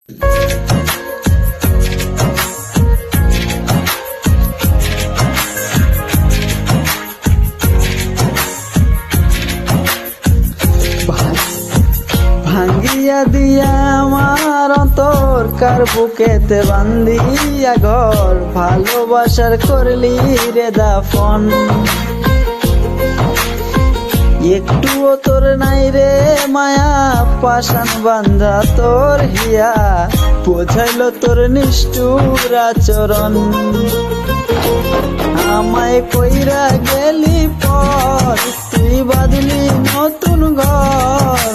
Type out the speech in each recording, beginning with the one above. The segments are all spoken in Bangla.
ভাঙ্গিয়া দিয়া আমার অন্তর কার বুকেতে বান্ধিয়া ঘর, ভালোবাসার করলি রে দাফন। একটুও তোর নাই রে মায়া, পাষাণ বান্ধা তোর হিয়া, বোঝাইল তোর নিষ্ঠুর আচরণ। আমায় কইরা গেলি পর, তুই বাঁধলি নতুন ঘর,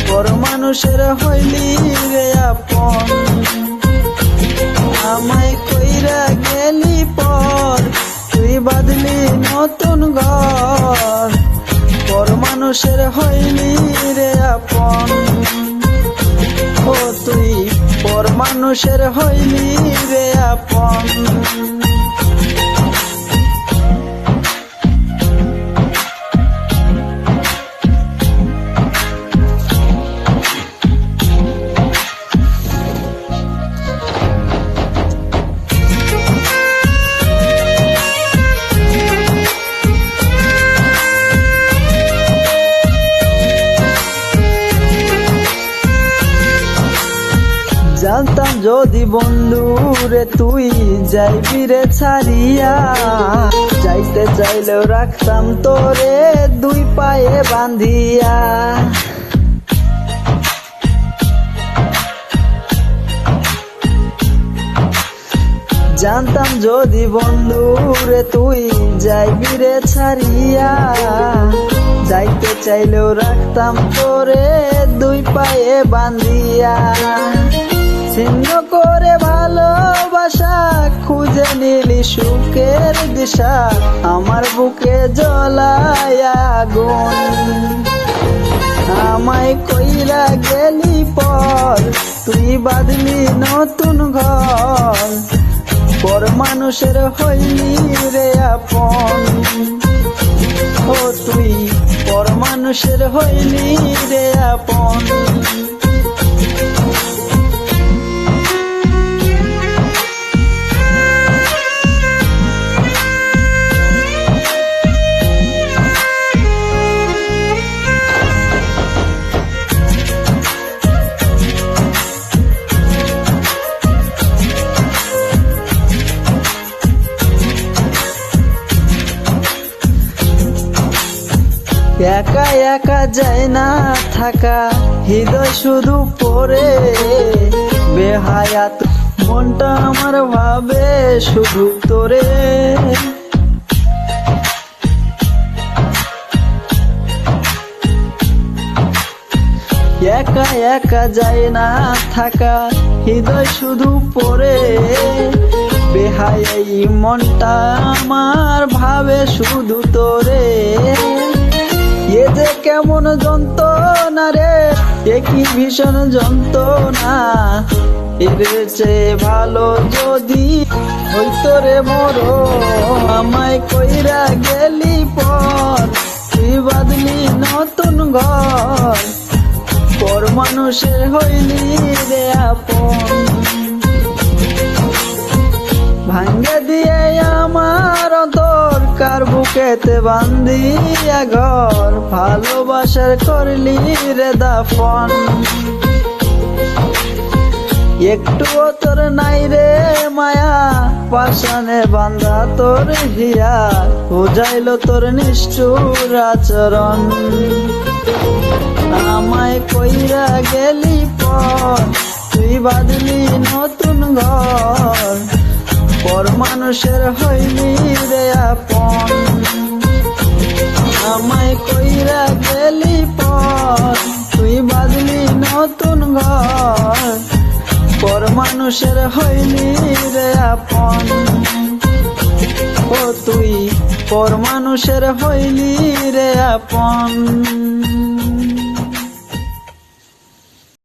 পর মানুষের হইলি রে আপন। আমায় কইরা গেলি পর, তুই বাঁধলি নতুন ঘর, পর মানুষের হইলি রে আপন। ও তুই পর মানুষের হইলি রে আপন। জানতাম যদি বন্ধু রে তুই যাইবি রে ছাড়িয়া, যাইতে চাইলেও রাখতাম তোরে দুই পায়ে বান্ধিয়া। জানতাম যদি বন্ধু রে তুই যাইবি রে ছাড়িয়া, যাইতে চাইলেও রাখতাম তোরে দুই পায়ে বান্ধিয়া। ছিন্ন করে ভালোবাসা খুঁজে নিলি সুখের দিশা, আমার বুকে জ্বলায় আগুন। আমায় কইরা গেলি পর, তুই বাঁধলি নতুন ঘর, পর মানুষের হইলি রে আপন। ও তুই পর মানুষের হইলি রে আপন। একা একা যায় না থাকা, হৃদয় শুধু পড়ে বেহায়াত, মনটা আমার ভাবে শুধু তোরে। একা একা যায় না থাকা, হৃদয় শুধু পড়ে বেহায়াই, মনটা আমার ভাবে শুধু তোরে। এ যে কেমন যন্ত্রণা রে, একই ভীষণ যন্ত্রণা, এর চেয়ে ভালো যদি হইতো রে মরো। আমায় কইরা গেলি পর, তুই বাঁধলি নতুন ঘর, পর মানুষের হইলি রে আপন। ভাঙ্গে দিয়ে আমার অন্তর কার বুকেতে বান্ধিয়া ঘর, ভালোবাসার করলি রে দাফন। একটুও তোর নাই রে মায়া, পাষাণে বান্ধা তোর হিয়া, বুঝাইল তোর নিষ্ঠুর আচরণ। আমায় কইরা গেলি পর, তুই বাঁধলি নতুন ঘর, পর মানুষের হইলি রে আপন। আমায় কইরা গেলি পর, তুই বাঁধলি নতুন ঘর, পর মানুষের হইলি রে আপন। ও তুই পর মানুষের হইলি রে আপন।